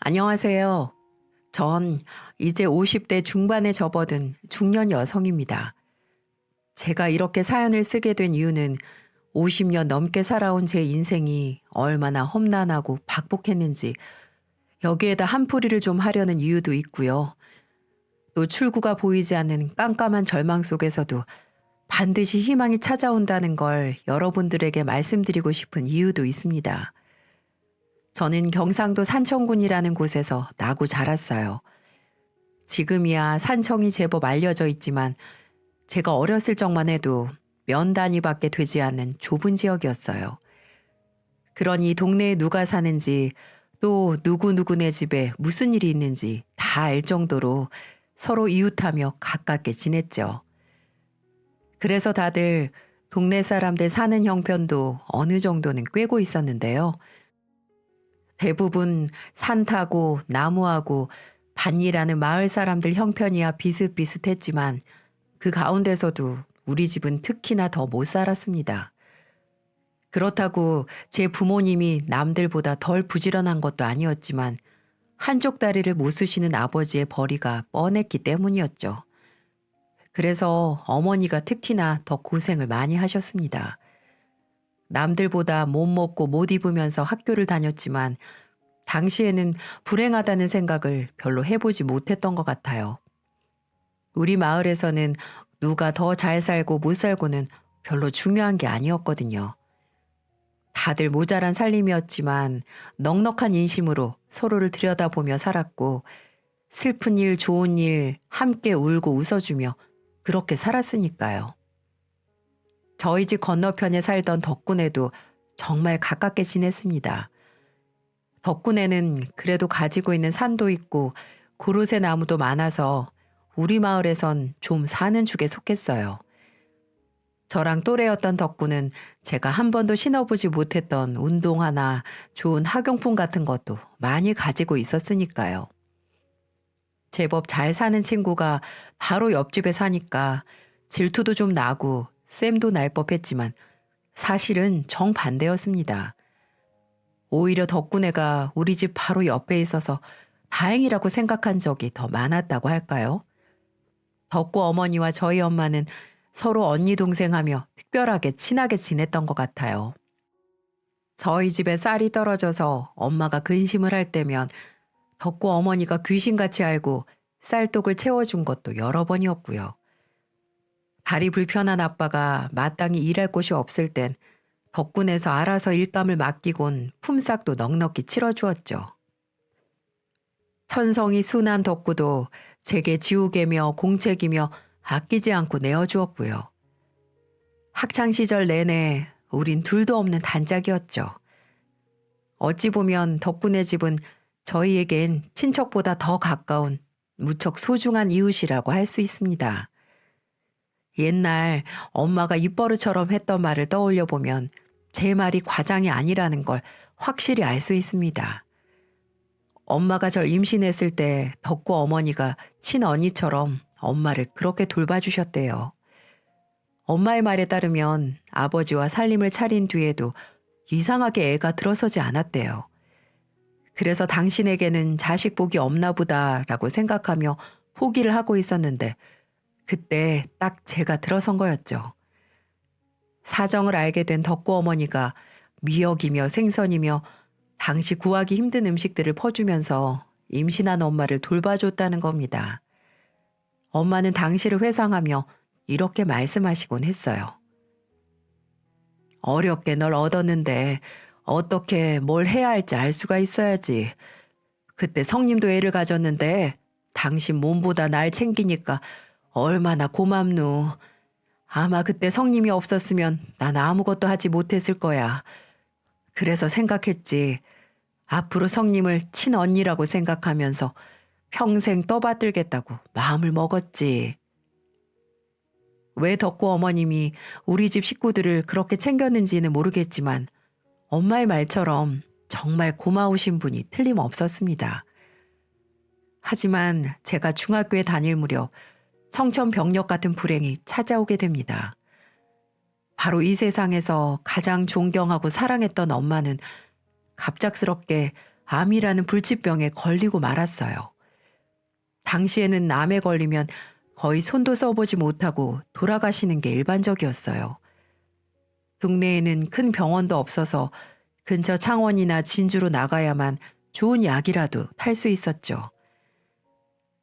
안녕하세요. 전 이제 50대 중반에 접어든 중년 여성입니다. 제가 이렇게 사연을 쓰게 된 이유는 50년 넘게 살아온 제 인생이 얼마나 험난하고 박복했는지 여기에다 한풀이를 좀 하려는 이유도 있고요. 또 출구가 보이지 않는 깜깜한 절망 속에서도 반드시 희망이 찾아온다는 걸 여러분들에게 말씀드리고 싶은 이유도 있습니다. 저는 경상도 산청군이라는 곳에서 나고 자랐어요. 지금이야 산청이 제법 알려져 있지만 제가 어렸을 적만 해도 면 단위밖에 되지 않는 좁은 지역이었어요. 그러니 동네에 누가 사는지 또 누구누구네 집에 무슨 일이 있는지 다 알 정도로 서로 이웃하며 가깝게 지냈죠. 그래서 다들 동네 사람들 사는 형편도 어느 정도는 꿰고 있었는데요. 대부분 산 타고 나무하고 밭일하는 마을 사람들 형편이야 비슷비슷했지만 그 가운데서도 우리 집은 특히나 더 못 살았습니다. 그렇다고 제 부모님이 남들보다 덜 부지런한 것도 아니었지만 한쪽 다리를 못 쓰시는 아버지의 벌이가 뻔했기 때문이었죠. 그래서 어머니가 특히나 더 고생을 많이 하셨습니다. 남들보다 못 먹고 못 입으면서 학교를 다녔지만 당시에는 불행하다는 생각을 별로 해보지 못했던 것 같아요. 우리 마을에서는 누가 더 잘 살고 못 살고는 별로 중요한 게 아니었거든요. 다들 모자란 살림이었지만 넉넉한 인심으로 서로를 들여다보며 살았고 슬픈 일, 좋은 일 함께 울고 웃어주며 그렇게 살았으니까요. 저희 집 건너편에 살던 덕군에도 정말 가깝게 지냈습니다. 덕군에는 그래도 가지고 있는 산도 있고 고로쇠 나무도 많아서 우리 마을에선 좀 사는 축에 속했어요. 저랑 또래였던 덕군은 제가 한 번도 신어보지 못했던 운동화나 좋은 학용품 같은 것도 많이 가지고 있었으니까요. 제법 잘 사는 친구가 바로 옆집에 사니까 질투도 좀 나고 쌤도 날 법했지만 사실은 정반대였습니다. 오히려 덕분에가 우리 집 바로 옆에 있어서 다행이라고 생각한 적이 더 많았다고 할까요? 덕구 어머니와 저희 엄마는 서로 언니 동생하며 특별하게 친하게 지냈던 것 같아요. 저희 집에 쌀이 떨어져서 엄마가 근심을 할 때면 덕구 어머니가 귀신같이 알고 쌀독을 채워준 것도 여러 번이었고요. 다리 불편한 아빠가 마땅히 일할 곳이 없을 땐 덕분에서 알아서 일감을 맡기곤 품삯도 넉넉히 치러주었죠. 천성이 순한 덕구도 제게 지우개며 공책이며 아끼지 않고 내어주었고요. 학창시절 내내 우린 둘도 없는 단짝이었죠. 어찌 보면 덕분의 집은 저희에겐 친척보다 더 가까운 무척 소중한 이웃이라고 할 수 있습니다. 옛날 엄마가 입버릇처럼 했던 말을 떠올려 보면 제 말이 과장이 아니라는 걸 확실히 알 수 있습니다. 엄마가 절 임신했을 때 덕구 어머니가 친언니처럼 엄마를 그렇게 돌봐주셨대요. 엄마의 말에 따르면 아버지와 살림을 차린 뒤에도 이상하게 애가 들어서지 않았대요. 그래서 당신에게는 자식 복이 없나 보다라고 생각하며 포기를 하고 있었는데 그때 딱 제가 들어선 거였죠. 사정을 알게 된 덕구 어머니가 미역이며 생선이며 당시 구하기 힘든 음식들을 퍼주면서 임신한 엄마를 돌봐줬다는 겁니다. 엄마는 당시를 회상하며 이렇게 말씀하시곤 했어요. 어렵게 널 얻었는데 어떻게 뭘 해야 할지 알 수가 있어야지. 그때 성님도 애를 가졌는데 당신 몸보다 날 챙기니까 얼마나 고맙누. 아마 그때 성님이 없었으면 난 아무것도 하지 못했을 거야. 그래서 생각했지. 앞으로 성님을 친언니라고 생각하면서 평생 떠받들겠다고 마음을 먹었지. 왜 덕구 어머님이 우리 집 식구들을 그렇게 챙겼는지는 모르겠지만 엄마의 말처럼 정말 고마우신 분이 틀림없었습니다. 하지만 제가 중학교에 다닐 무렵 청천벽력 같은 불행이 찾아오게 됩니다. 바로 이 세상에서 가장 존경하고 사랑했던 엄마는 갑작스럽게 암이라는 불치병에 걸리고 말았어요. 당시에는 암에 걸리면 거의 손도 써보지 못하고 돌아가시는 게 일반적이었어요. 동네에는 큰 병원도 없어서 근처 창원이나 진주로 나가야만 좋은 약이라도 탈 수 있었죠.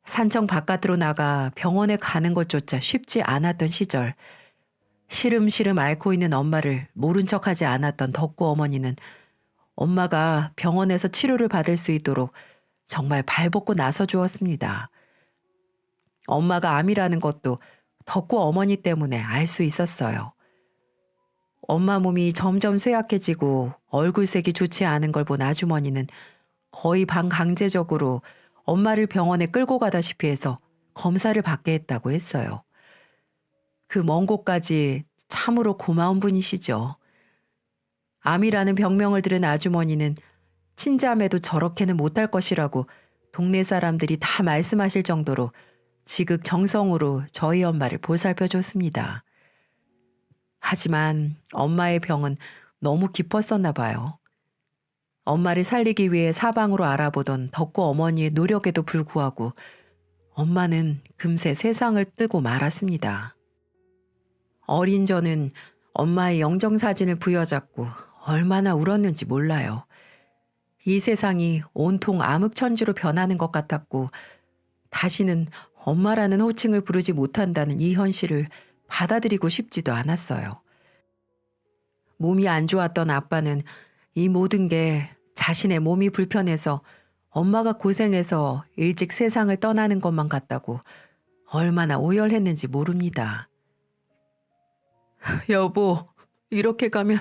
산청 바깥으로 나가 병원에 가는 것조차 쉽지 않았던 시절, 시름시름 앓고 있는 엄마를 모른 척하지 않았던 덕구 어머니는 엄마가 병원에서 치료를 받을 수 있도록 정말 발벗고 나서 주었습니다. 엄마가 암이라는 것도 덕구 어머니 때문에 알 수 있었어요. 엄마 몸이 점점 쇠약해지고 얼굴색이 좋지 않은 걸 본 아주머니는 거의 반강제적으로 엄마를 병원에 끌고 가다시피 해서 검사를 받게 했다고 했어요. 그 먼 곳까지 참으로 고마운 분이시죠. 암이라는 병명을 들은 아주머니는 친자매도 저렇게는 못할 것이라고 동네 사람들이 다 말씀하실 정도로 지극정성으로 저희 엄마를 보살펴 줬습니다. 하지만 엄마의 병은 너무 깊었었나 봐요. 엄마를 살리기 위해 사방으로 알아보던 덕구 어머니의 노력에도 불구하고 엄마는 금세 세상을 뜨고 말았습니다. 어린 저는 엄마의 영정사진을 부여잡고 얼마나 울었는지 몰라요. 이 세상이 온통 암흑천지로 변하는 것 같았고 다시는 엄마라는 호칭을 부르지 못한다는 이 현실을 받아들이고 싶지도 않았어요. 몸이 안 좋았던 아빠는 이 모든 게 자신의 몸이 불편해서 엄마가 고생해서 일찍 세상을 떠나는 것만 같다고 얼마나 오열했는지 모릅니다. 여보, 이렇게 가면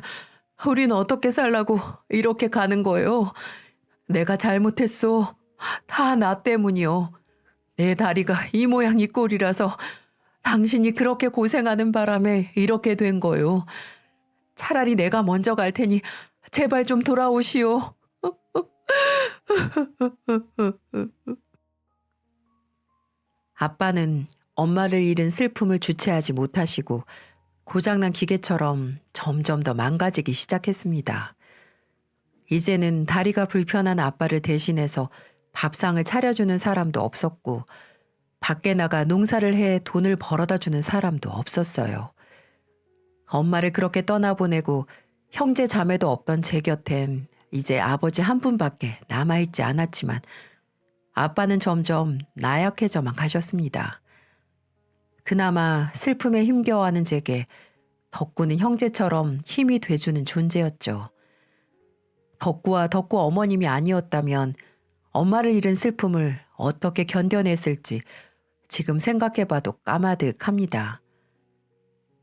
우린 어떻게 살라고 이렇게 가는 거예요? 내가 잘못했어. 다 나 때문이요. 내 다리가 이 모양 이 꼴이라서 당신이 그렇게 고생하는 바람에 이렇게 된 거요. 차라리 내가 먼저 갈 테니 제발 좀 돌아오시오. 아빠는 엄마를 잃은 슬픔을 주체하지 못하시고 고장난 기계처럼 점점 더 망가지기 시작했습니다. 이제는 다리가 불편한 아빠를 대신해서 밥상을 차려주는 사람도 없었고 밖에 나가 농사를 해 돈을 벌어다 주는 사람도 없었어요. 엄마를 그렇게 떠나보내고 형제 자매도 없던 제 곁엔 이제 아버지 한 분밖에 남아있지 않았지만 아빠는 점점 나약해져만 가셨습니다. 그나마 슬픔에 힘겨워하는 제게 덕구는 형제처럼 힘이 돼주는 존재였죠. 덕구와 덕구 어머님이 아니었다면 엄마를 잃은 슬픔을 어떻게 견뎌냈을지 지금 생각해봐도 까마득합니다.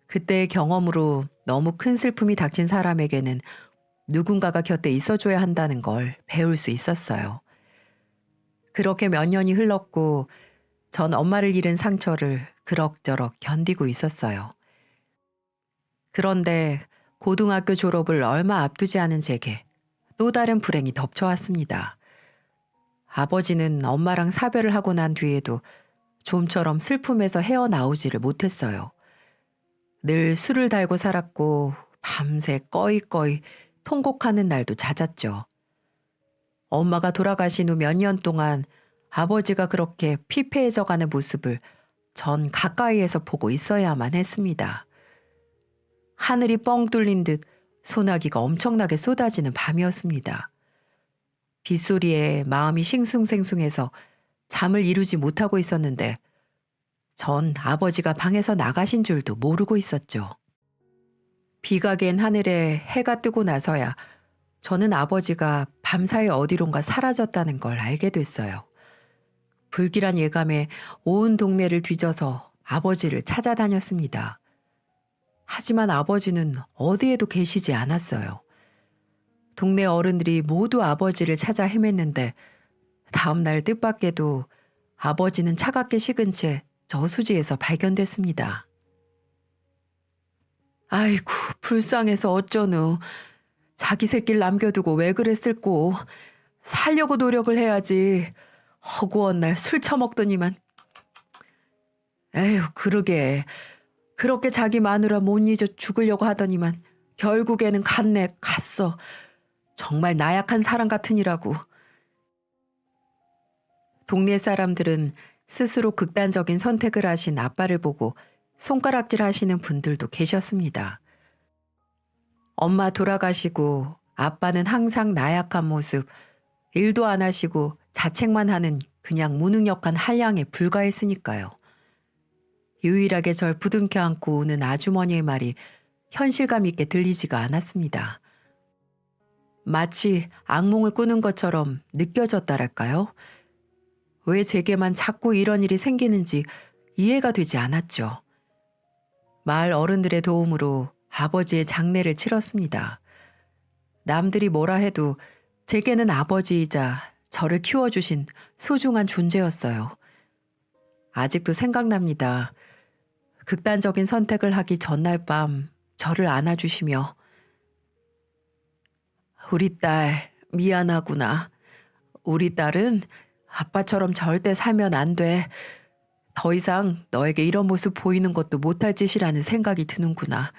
그때의 경험으로 너무 큰 슬픔이 닥친 사람에게는 누군가가 곁에 있어줘야 한다는 걸 배울 수 있었어요. 그렇게 몇 년이 흘렀고 전 엄마를 잃은 상처를 그럭저럭 견디고 있었어요. 그런데 고등학교 졸업을 얼마 앞두지 않은 제게 또 다른 불행이 덮쳐왔습니다. 아버지는 엄마랑 사별을 하고 난 뒤에도 좀처럼 슬픔에서 헤어나오지를 못했어요. 늘 술을 달고 살았고 밤새 꺼이꺼이 통곡하는 날도 잦았죠. 엄마가 돌아가신 후 몇 년 동안 아버지가 그렇게 피폐해져가는 모습을 전 가까이에서 보고 있어야만 했습니다. 하늘이 뻥 뚫린 듯 소나기가 엄청나게 쏟아지는 밤이었습니다. 빗소리에 마음이 싱숭생숭해서 잠을 이루지 못하고 있었는데 전 아버지가 방에서 나가신 줄도 모르고 있었죠. 비가 갠 하늘에 해가 뜨고 나서야 저는 아버지가 밤사이 어디론가 사라졌다는 걸 알게 됐어요. 불길한 예감에 온 동네를 뒤져서 아버지를 찾아다녔습니다. 하지만 아버지는 어디에도 계시지 않았어요. 동네 어른들이 모두 아버지를 찾아 헤맸는데 다음 날 뜻밖에도 아버지는 차갑게 식은 채 저수지에서 발견됐습니다. 아이고, 불쌍해서 어쩌누. 자기 새끼를 남겨두고 왜 그랬을꼬. 살려고 노력을 해야지. 허구한 날 술 처먹더니만. 에휴, 그러게. 그렇게 자기 마누라 못 잊어 죽으려고 하더니만 결국에는 갔네, 갔어. 정말 나약한 사람 같으니라고. 동네 사람들은 스스로 극단적인 선택을 하신 아빠를 보고 손가락질 하시는 분들도 계셨습니다. 엄마 돌아가시고 아빠는 항상 나약한 모습, 일도 안 하시고 자책만 하는 그냥 무능력한 한량에 불과했으니까요. 유일하게 절 부둥켜 안고 우는 아주머니의 말이 현실감 있게 들리지가 않았습니다. 마치 악몽을 꾸는 것처럼 느껴졌다랄까요? 왜 제게만 자꾸 이런 일이 생기는지 이해가 되지 않았죠. 마을 어른들의 도움으로 아버지의 장례를 치렀습니다. 남들이 뭐라 해도 제게는 아버지이자 저를 키워주신 소중한 존재였어요. 아직도 생각납니다. 극단적인 선택을 하기 전날 밤 저를 안아주시며 우리 딸 미안하구나. 우리 딸은 아빠처럼 절대 살면 안 돼. 더 이상 너에게 이런 모습 보이는 것도 못할 짓이라는 생각이 드는구나.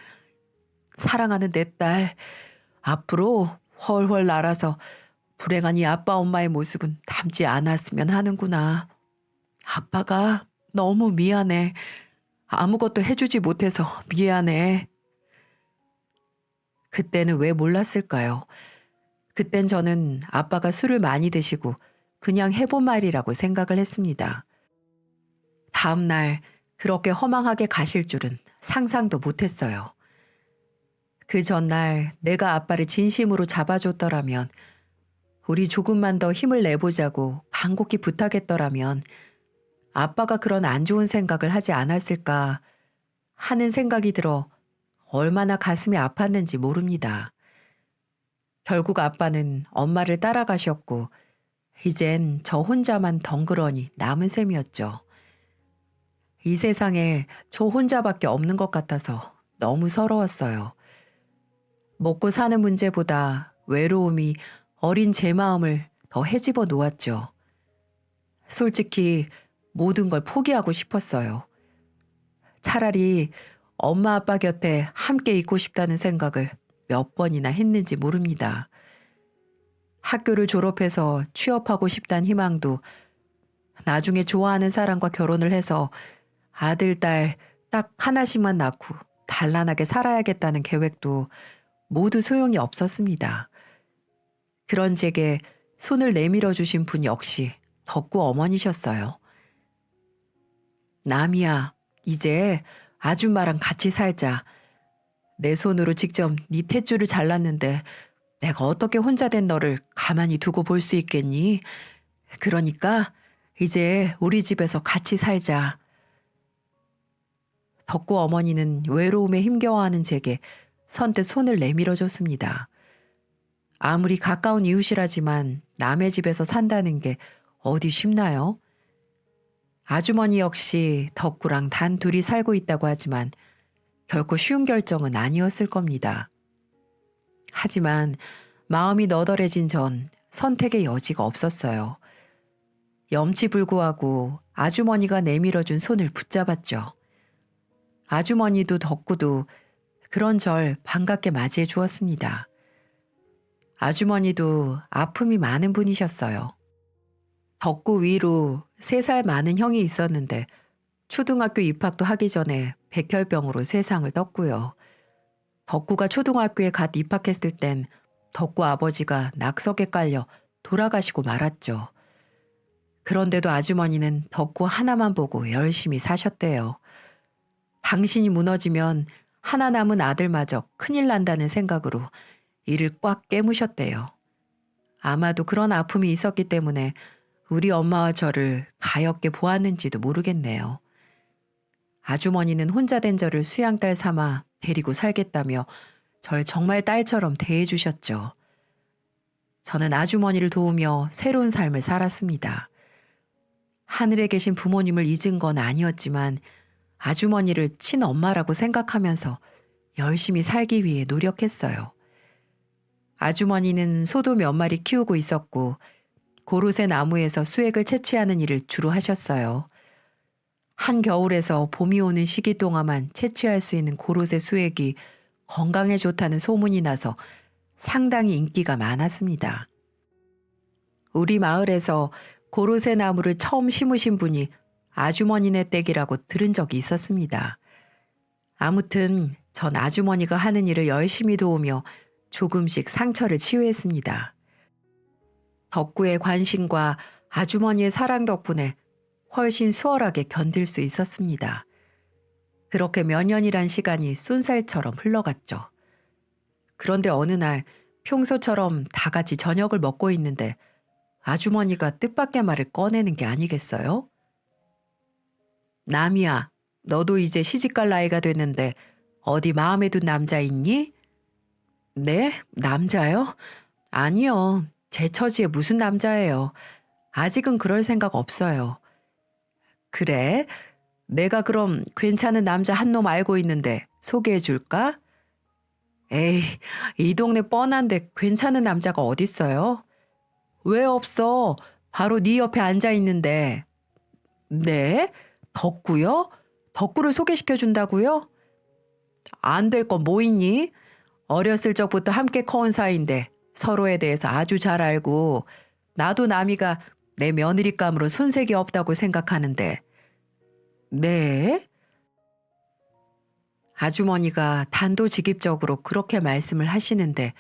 사랑하는 내 딸, 앞으로 훨훨 날아서 불행한 이 아빠 엄마의 모습은 닮지 않았으면 하는구나. 아빠가 너무 미안해. 아무것도 해주지 못해서 미안해. 그때는 왜 몰랐을까요? 그땐 저는 아빠가 술을 많이 드시고 그냥 해본 말이라고 생각을 했습니다. 다음 날 그렇게 허망하게 가실 줄은 상상도 못했어요. 그 전날 내가 아빠를 진심으로 잡아줬더라면, 우리 조금만 더 힘을 내보자고 간곡히 부탁했더라면 아빠가 그런 안 좋은 생각을 하지 않았을까 하는 생각이 들어 얼마나 가슴이 아팠는지 모릅니다. 결국 아빠는 엄마를 따라가셨고 이젠 저 혼자만 덩그러니 남은 셈이었죠. 이 세상에 저 혼자밖에 없는 것 같아서 너무 서러웠어요. 먹고 사는 문제보다 외로움이 어린 제 마음을 더 헤집어 놓았죠. 솔직히 모든 걸 포기하고 싶었어요. 차라리 엄마 아빠 곁에 함께 있고 싶다는 생각을 몇 번이나 했는지 모릅니다. 학교를 졸업해서 취업하고 싶다는 희망도, 나중에 좋아하는 사람과 결혼을 해서 아들, 딸 딱 하나씩만 낳고 단란하게 살아야겠다는 계획도 모두 소용이 없었습니다. 그런 제게 손을 내밀어 주신 분 역시 덕구 어머니셨어요. 남이야, 이제 아줌마랑 같이 살자. 내 손으로 직접 네 탯줄을 잘랐는데 내가 어떻게 혼자 된 너를 가만히 두고 볼 수 있겠니? 그러니까 이제 우리 집에서 같이 살자. 덕구 어머니는 외로움에 힘겨워하는 제게 선뜻 손을 내밀어 줬습니다. 아무리 가까운 이웃이라지만 남의 집에서 산다는 게 어디 쉽나요? 아주머니 역시 덕구랑 단 둘이 살고 있다고 하지만 결코 쉬운 결정은 아니었을 겁니다. 하지만 마음이 너덜해진 전 선택의 여지가 없었어요. 염치불구하고 아주머니가 내밀어준 손을 붙잡았죠. 아주머니도 덕구도 그런 절 반갑게 맞이해 주었습니다. 아주머니도 아픔이 많은 분이셨어요. 덕구 위로 3살 많은 형이 있었는데 초등학교 입학도 하기 전에 백혈병으로 세상을 떴고요. 덕구가 초등학교에 갓 입학했을 땐 덕구 아버지가 낙석에 깔려 돌아가시고 말았죠. 그런데도 아주머니는 덕구 하나만 보고 열심히 사셨대요. 당신이 무너지면 하나 남은 아들마저 큰일 난다는 생각으로 이를 꽉 깨무셨대요. 아마도 그런 아픔이 있었기 때문에 우리 엄마와 저를 가엾게 보았는지도 모르겠네요. 아주머니는 혼자 된 저를 수양딸 삼아 데리고 살겠다며 절 정말 딸처럼 대해주셨죠. 저는 아주머니를 도우며 새로운 삶을 살았습니다. 하늘에 계신 부모님을 잊은 건 아니었지만 아주머니를 친엄마라고 생각하면서 열심히 살기 위해 노력했어요. 아주머니는 소도 몇 마리 키우고 있었고 고로쇠 나무에서 수액을 채취하는 일을 주로 하셨어요. 한겨울에서 봄이 오는 시기 동안만 채취할 수 있는 고로쇠 수액이 건강에 좋다는 소문이 나서 상당히 인기가 많았습니다. 우리 마을에서 고로쇠 나무를 처음 심으신 분이 아주머니네 댁이라고 들은 적이 있었습니다. 아무튼 전 아주머니가 하는 일을 열심히 도우며 조금씩 상처를 치유했습니다. 덕구의 관심과 아주머니의 사랑 덕분에 훨씬 수월하게 견딜 수 있었습니다. 그렇게 몇 년이란 시간이 쏜살처럼 흘러갔죠. 그런데 어느 날 평소처럼 다 같이 저녁을 먹고 있는데 아주머니가 뜻밖의 말을 꺼내는 게 아니겠어요? 남이야, 너도 이제 시집갈 나이가 됐는데 어디 마음에 둔 남자 있니? 네? 남자요? 아니요. 제 처지에 무슨 남자예요. 아직은 그럴 생각 없어요. 그래? 내가 그럼 괜찮은 남자 한 놈 알고 있는데 소개해 줄까? 에이, 이 동네 뻔한데 괜찮은 남자가 어딨어요? 왜 없어? 바로 네 옆에 앉아 있는데. 네? 덕구요? 덕구를 소개시켜 준다고요? 안 될 건 뭐 있니? 어렸을 적부터 함께 커온 사이인데 서로에 대해서 아주 잘 알고 나도 남이가 내 며느리감으로 손색이 없다고 생각하는데. 네? 아주머니가 단도직입적으로 그렇게 말씀을 하시는데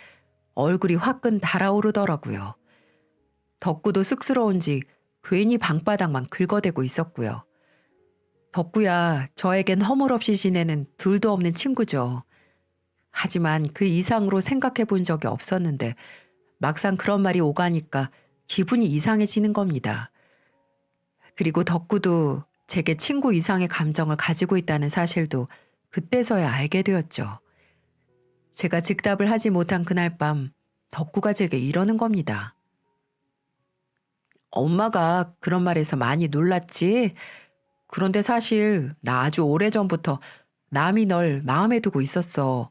얼굴이 화끈 달아오르더라고요. 덕구도 쑥스러운지 괜히 방바닥만 긁어대고 있었고요. 덕구야, 저에겐 허물없이 지내는 둘도 없는 친구죠. 하지만 그 이상으로 생각해 본 적이 없었는데 막상 그런 말이 오가니까 기분이 이상해지는 겁니다. 그리고 덕구도 제게 친구 이상의 감정을 가지고 있다는 사실도 그때서야 알게 되었죠. 제가 즉답을 하지 못한 그날 밤 덕구가 제게 이러는 겁니다. 엄마가 그런 말에서 많이 놀랐지? 그런데 사실 나 아주 오래전부터 남이 널 마음에 두고 있었어.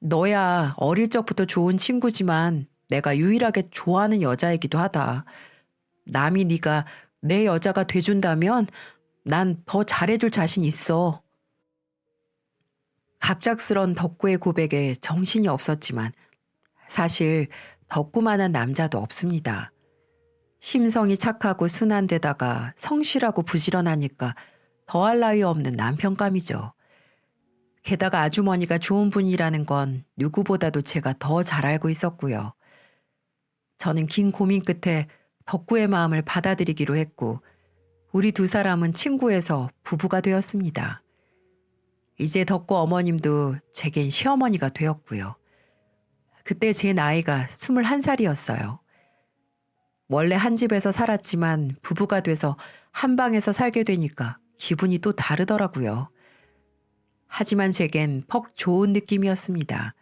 너야 어릴 적부터 좋은 친구지만 내가 유일하게 좋아하는 여자이기도 하다. 남이 네가 내 여자가 돼준다면 난 더 잘해줄 자신 있어. 갑작스런 덕구의 고백에 정신이 없었지만 사실 덕구만한 남자도 없습니다. 심성이 착하고 순한 데다가 성실하고 부지런하니까 더할 나위 없는 남편감이죠. 게다가 아주머니가 좋은 분이라는 건 누구보다도 제가 더 잘 알고 있었고요. 저는 긴 고민 끝에 덕구의 마음을 받아들이기로 했고 우리 두 사람은 친구에서 부부가 되었습니다. 이제 덕구 어머님도 제겐 시어머니가 되었고요. 그때 제 나이가 21살이었어요. 원래 한 집에서 살았지만 부부가 돼서 한 방에서 살게 되니까 기분이 또 다르더라고요. 하지만 제겐 퍽 좋은 느낌이었습니다.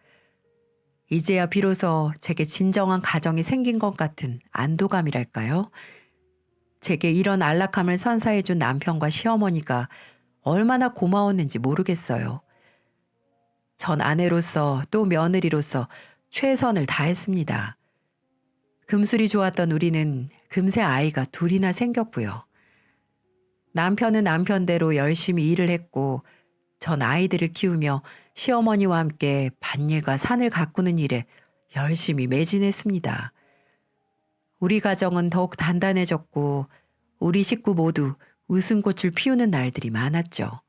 이제야 비로소 제게 진정한 가정이 생긴 것 같은 안도감이랄까요? 제게 이런 안락함을 선사해준 남편과 시어머니가 얼마나 고마웠는지 모르겠어요. 전 아내로서 또 며느리로서 최선을 다했습니다. 금술이 좋았던 우리는 금세 아이가 둘이나 생겼고요. 남편은 남편대로 열심히 일을 했고 전 아이들을 키우며 시어머니와 함께 밭일과 산을 가꾸는 일에 열심히 매진했습니다. 우리 가정은 더욱 단단해졌고 우리 식구 모두 웃음꽃을 피우는 날들이 많았죠.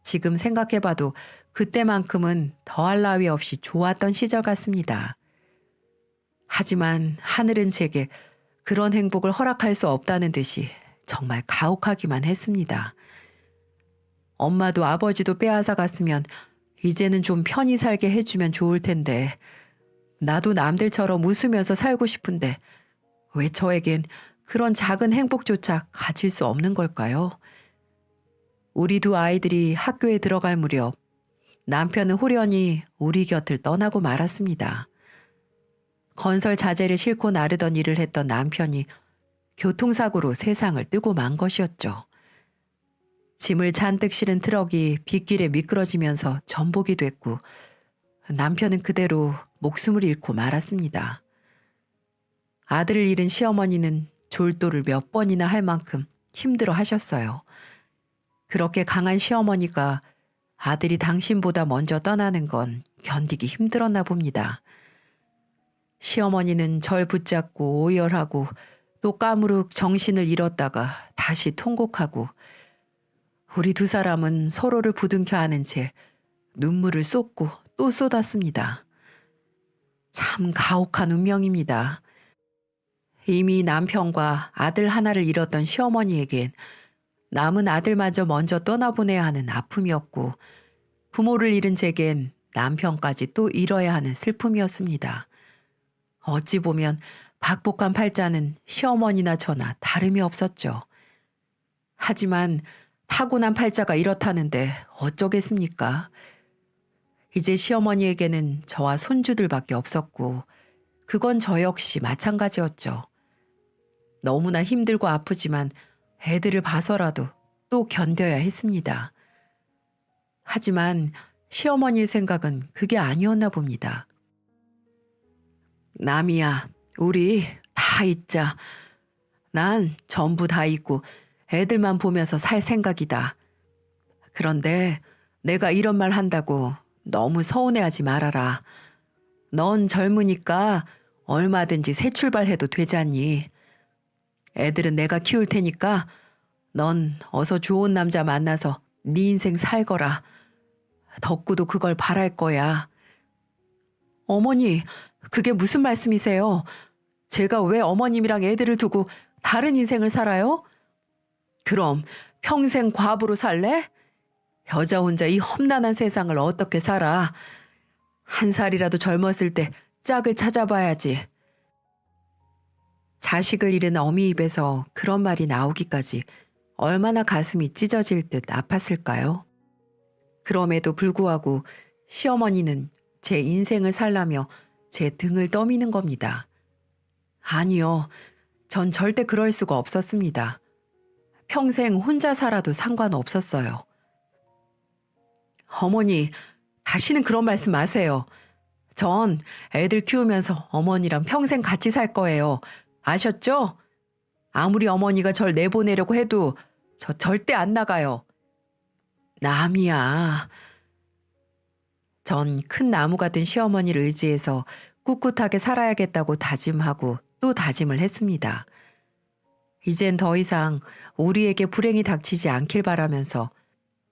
지금 생각해봐도 그때만큼은 더할 나위 없이 좋았던 시절 같습니다. 하지만 하늘은 제게 그런 행복을 허락할 수 없다는 듯이 정말 가혹하기만 했습니다. 엄마도 아버지도 빼앗아 갔으면 이제는 좀 편히 살게 해주면 좋을 텐데 나도 남들처럼 웃으면서 살고 싶은데 왜 저에겐 그런 작은 행복조차 가질 수 없는 걸까요? 우리 두 아이들이 학교에 들어갈 무렵 남편은 홀연히 우리 곁을 떠나고 말았습니다. 건설 자재를 싣고 나르던 일을 했던 남편이 교통사고로 세상을 뜨고 만 것이었죠. 짐을 잔뜩 실은 트럭이 빗길에 미끄러지면서 전복이 됐고 남편은 그대로 목숨을 잃고 말았습니다. 아들을 잃은 시어머니는 졸도를 몇 번이나 할 만큼 힘들어 하셨어요. 그렇게 강한 시어머니가 아들이 당신보다 먼저 떠나는 건 견디기 힘들었나 봅니다. 시어머니는 절 붙잡고 오열하고 또 까무룩 정신을 잃었다가 다시 통곡하고 우리 두 사람은 서로를 부둥켜 안은 채 눈물을 쏟고 또 쏟았습니다. 참 가혹한 운명입니다. 이미 남편과 아들 하나를 잃었던 시어머니에겐 남은 아들마저 먼저 떠나보내야 하는 아픔이었고 부모를 잃은 제겐 남편까지 또 잃어야 하는 슬픔이었습니다. 어찌 보면 박복한 팔자는 시어머니나 저나 다름이 없었죠. 하지만 타고난 팔자가 이렇다는데 어쩌겠습니까? 이제 시어머니에게는 저와 손주들밖에 없었고 그건 저 역시 마찬가지였죠. 너무나 힘들고 아프지만 애들을 봐서라도 또 견뎌야 했습니다. 하지만 시어머니의 생각은 그게 아니었나 봅니다. 남이야, 우리 다 잊자. 난 전부 다 잊고 애들만 보면서 살 생각이다. 그런데 내가 이런 말 한다고 너무 서운해하지 말아라. 넌 젊으니까 얼마든지 새 출발해도 되잖니. 애들은 내가 키울 테니까 넌 어서 좋은 남자 만나서 네 인생 살거라. 덕구도 그걸 바랄 거야. 어머니, 그게 무슨 말씀이세요? 제가 왜 어머님이랑 애들을 두고 다른 인생을 살아요? 그럼 평생 과부로 살래? 여자 혼자 이 험난한 세상을 어떻게 살아? 한 살이라도 젊었을 때 짝을 찾아봐야지. 자식을 잃은 어미 입에서 그런 말이 나오기까지 얼마나 가슴이 찢어질 듯 아팠을까요? 그럼에도 불구하고 시어머니는 제 인생을 살라며 제 등을 떠미는 겁니다. 아니요, 전 절대 그럴 수가 없었습니다. 평생 혼자 살아도 상관없었어요. 어머니, 다시는 그런 말씀 마세요. 전 애들 키우면서 어머니랑 평생 같이 살 거예요. 아셨죠? 아무리 어머니가 절 내보내려고 해도 저 절대 안 나가요. 남이야. 전 큰 나무 같은 시어머니를 의지해서 꿋꿋하게 살아야겠다고 다짐하고 또 다짐을 했습니다. 이젠 더 이상 우리에게 불행이 닥치지 않길 바라면서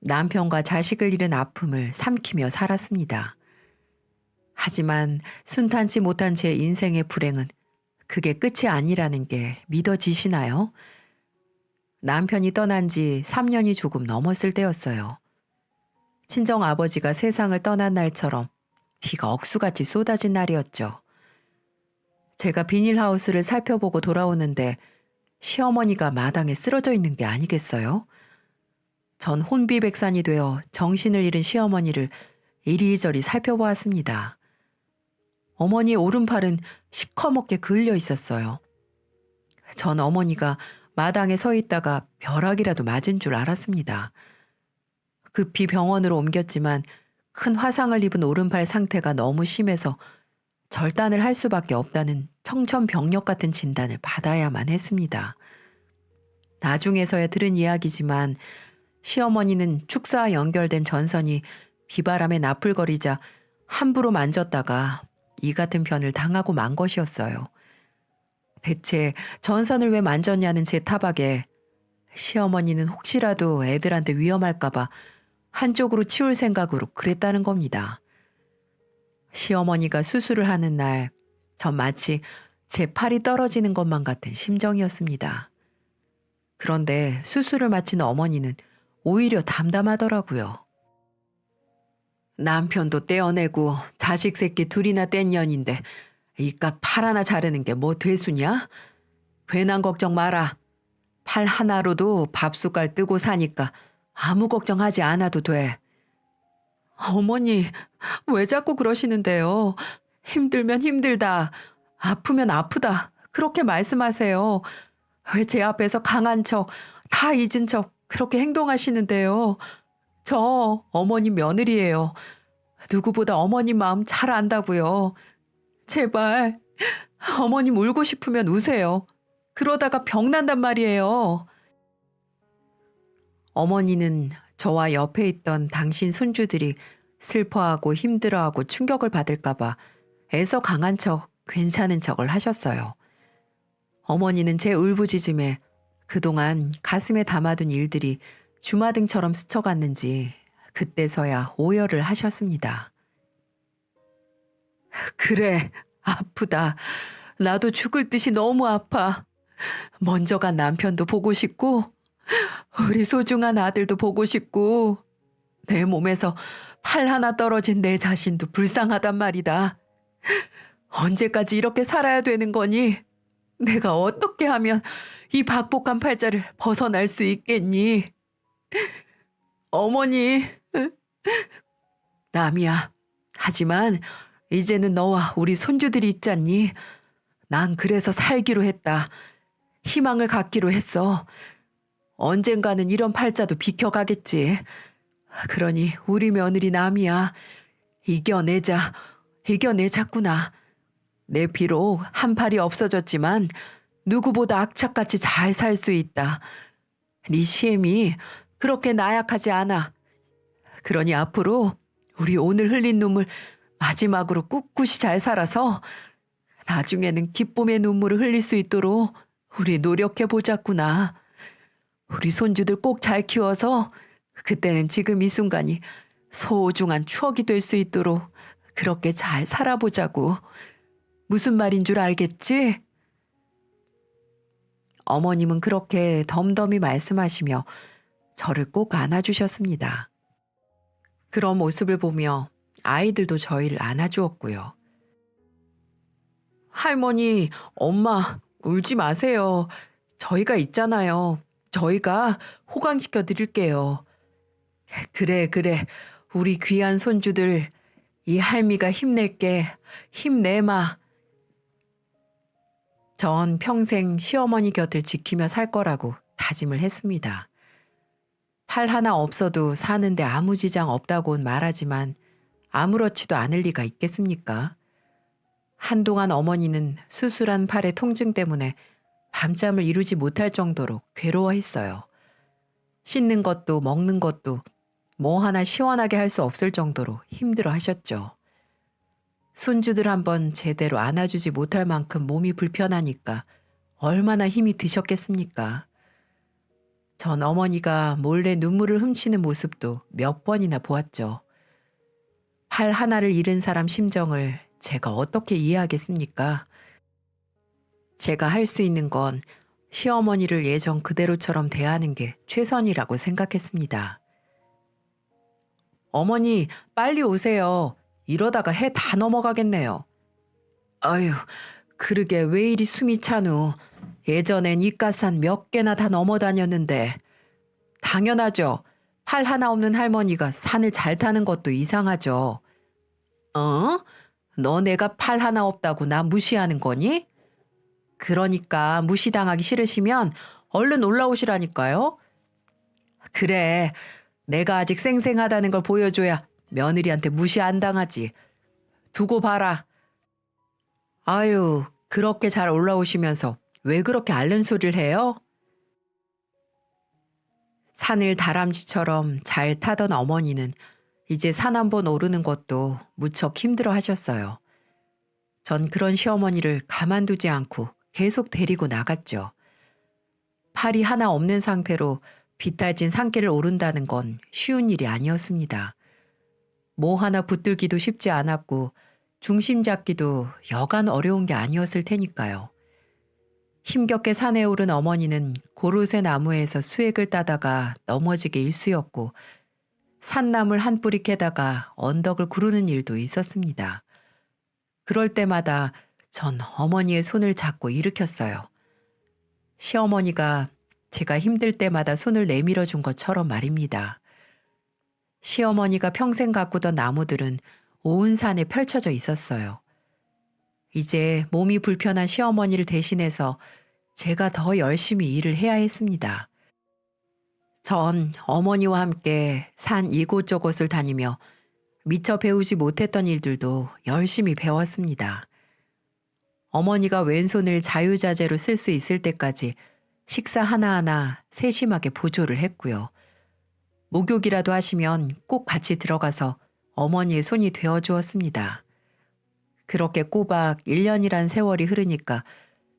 남편과 자식을 잃은 아픔을 삼키며 살았습니다. 하지만 순탄치 못한 제 인생의 불행은 그게 끝이 아니라는 게 믿어지시나요? 남편이 떠난 지 3년이 조금 넘었을 때였어요. 친정 아버지가 세상을 떠난 날처럼 비가 억수같이 쏟아진 날이었죠. 제가 비닐하우스를 살펴보고 돌아오는데 시어머니가 마당에 쓰러져 있는 게 아니겠어요? 전 혼비백산이 되어 정신을 잃은 시어머니를 이리저리 살펴보았습니다. 어머니의 오른팔은 시커멓게 그을려 있었어요. 전 어머니가 마당에 서 있다가 벼락이라도 맞은 줄 알았습니다. 급히 병원으로 옮겼지만 큰 화상을 입은 오른팔 상태가 너무 심해서 절단을 할 수밖에 없다는 청천벽력 같은 진단을 받아야만 했습니다. 나중에서야 들은 이야기지만 시어머니는 축사와 연결된 전선이 비바람에 나풀거리자 함부로 만졌다가 이 같은 변을 당하고 만 것이었어요. 대체 전선을 왜 만졌냐는 제 타박에 시어머니는 혹시라도 애들한테 위험할까봐 한쪽으로 치울 생각으로 그랬다는 겁니다. 시어머니가 수술을 하는 날, 전 마치 제 팔이 떨어지는 것만 같은 심정이었습니다. 그런데 수술을 마친 어머니는 오히려 담담하더라고요. 남편도 떼어내고 자식 새끼 둘이나 뗀 년인데 이깟 팔 하나 자르는 게 뭐 되수냐? 괜한 걱정 마라. 팔 하나로도 밥숟갈 뜨고 사니까 아무 걱정하지 않아도 돼. 어머니, 왜 자꾸 그러시는데요? 힘들면 힘들다, 아프면 아프다, 그렇게 말씀하세요. 왜 제 앞에서 강한 척, 다 잊은 척 그렇게 행동하시는데요? 저 어머님 며느리예요. 누구보다 어머님 마음 잘 안다고요. 제발 어머님 울고 싶으면 우세요. 그러다가 병 난단 말이에요. 어머니는 저와 옆에 있던 당신 손주들이 슬퍼하고 힘들어하고 충격을 받을까봐 애써 강한 척, 괜찮은 척을 하셨어요. 어머니는 제 울부짖음에 그동안 가슴에 담아둔 일들이 주마등처럼 스쳐갔는지 그때서야 오열을 하셨습니다. 그래, 아프다. 나도 죽을 듯이 너무 아파. 먼저 간 남편도 보고 싶고, 우리 소중한 아들도 보고 싶고, 내 몸에서 팔 하나 떨어진 내 자신도 불쌍하단 말이다. 언제까지 이렇게 살아야 되는 거니? 내가 어떻게 하면 이 박복한 팔자를 벗어날 수 있겠니? 어머니, 남이야. 하지만 이제는 너와 우리 손주들이 있잖니. 난 그래서 살기로 했다. 희망을 갖기로 했어. 언젠가는 이런 팔자도 비켜가겠지. 그러니 우리 며느리 남이야. 이겨내자꾸나. 내 비록 한 팔이 없어졌지만 누구보다 악착같이 잘 살 수 있다. 네 시엠이 그렇게 나약하지 않아. 그러니 앞으로 우리 오늘 흘린 눈물 마지막으로 꿋꿋이 잘 살아서 나중에는 기쁨의 눈물을 흘릴 수 있도록 우리 노력해 보자꾸나. 우리 손주들 꼭 잘 키워서 그때는 지금 이 순간이 소중한 추억이 될 수 있도록 그렇게 잘 살아보자고. 무슨 말인 줄 알겠지? 어머님은 그렇게 덤덤히 말씀하시며 저를 꼭 안아주셨습니다. 그런 모습을 보며 아이들도 저희를 안아주었고요. 할머니, 엄마, 울지 마세요. 저희가 있잖아요. 저희가 호강시켜 드릴게요. 그래. 우리 귀한 손주들, 이 할미가 힘낼게. 힘내마. 전 평생 시어머니 곁을 지키며 살 거라고 다짐을 했습니다. 팔 하나 없어도 사는데 아무 지장 없다고는 말하지만 아무렇지도 않을 리가 있겠습니까? 한동안 어머니는 수술한 팔의 통증 때문에 밤잠을 이루지 못할 정도로 괴로워했어요. 씻는 것도 먹는 것도 뭐 하나 시원하게 할 수 없을 정도로 힘들어 하셨죠. 손주들 한번 제대로 안아주지 못할 만큼 몸이 불편하니까 얼마나 힘이 드셨겠습니까? 전 어머니가 몰래 눈물을 훔치는 모습도 몇 번이나 보았죠. 팔 하나를 잃은 사람 심정을 제가 어떻게 이해하겠습니까? 제가 할 수 있는 건 시어머니를 예전 그대로처럼 대하는 게 최선이라고 생각했습니다. 어머니, 빨리 오세요. 이러다가 해 다 넘어가겠네요. 아유, 그러게 왜 이리 숨이 차누. 예전엔 이까산 몇 개나 다 넘어다녔는데. 당연하죠. 팔 하나 없는 할머니가 산을 잘 타는 것도 이상하죠. 어? 너 내가 팔 하나 없다고 나 무시하는 거니? 그러니까 무시당하기 싫으시면 얼른 올라오시라니까요. 그래, 내가 아직 쌩쌩하다는 걸 보여줘야 며느리한테 무시 안 당하지. 두고 봐라. 아유, 그렇게 잘 올라오시면서 왜 그렇게 앓는 소리를 해요? 산을 다람쥐처럼 잘 타던 어머니는 이제 산 한 번 오르는 것도 무척 힘들어 하셨어요. 전 그런 시어머니를 가만두지 않고 계속 데리고 나갔죠. 팔이 하나 없는 상태로 비탈진 산길을 오른다는 건 쉬운 일이 아니었습니다. 뭐 하나 붙들기도 쉽지 않았고 중심 잡기도 여간 어려운 게 아니었을 테니까요. 힘겹게 산에 오른 어머니는 고로쇠 나무에서 수액을 따다가 넘어지게 일쑤였고 산나물 한 뿌리 캐다가 언덕을 구르는 일도 있었습니다. 그럴 때마다 전 어머니의 손을 잡고 일으켰어요. 시어머니가 제가 힘들 때마다 손을 내밀어 준 것처럼 말입니다. 시어머니가 평생 가꾸던 나무들은 온 산에 펼쳐져 있었어요. 이제 몸이 불편한 시어머니를 대신해서 제가 더 열심히 일을 해야 했습니다. 전 어머니와 함께 산 이곳저곳을 다니며 미처 배우지 못했던 일들도 열심히 배웠습니다. 어머니가 왼손을 자유자재로 쓸 수 있을 때까지 식사 하나하나 세심하게 보조를 했고요. 목욕이라도 하시면 꼭 같이 들어가서 어머니의 손이 되어 주었습니다. 그렇게 꼬박 1년이란 세월이 흐르니까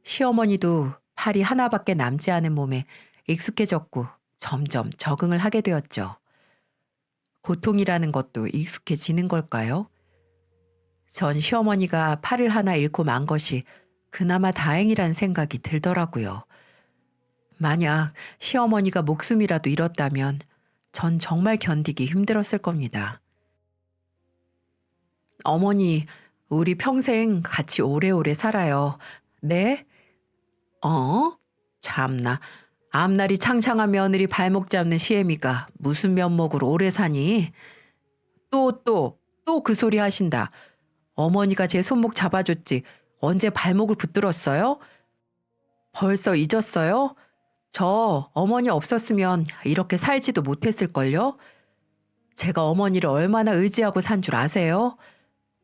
시어머니도 팔이 하나밖에 남지 않은 몸에 익숙해졌고 점점 적응을 하게 되었죠. 고통이라는 것도 익숙해지는 걸까요? 전 시어머니가 팔을 하나 잃고 만 것이 그나마 다행이란 생각이 들더라고요. 만약 시어머니가 목숨이라도 잃었다면 전 정말 견디기 힘들었을 겁니다. 어머니, 우리 평생 같이 오래오래 살아요. 네? 어? 참나. 앞날이 창창한 며느리 발목 잡는 시애미가 무슨 면목으로 오래 사니? 또 그 소리 하신다. 어머니가 제 손목 잡아줬지. 언제 발목을 붙들었어요? 벌써 잊었어요? 저 어머니 없었으면 이렇게 살지도 못했을걸요? 제가 어머니를 얼마나 의지하고 산 줄 아세요?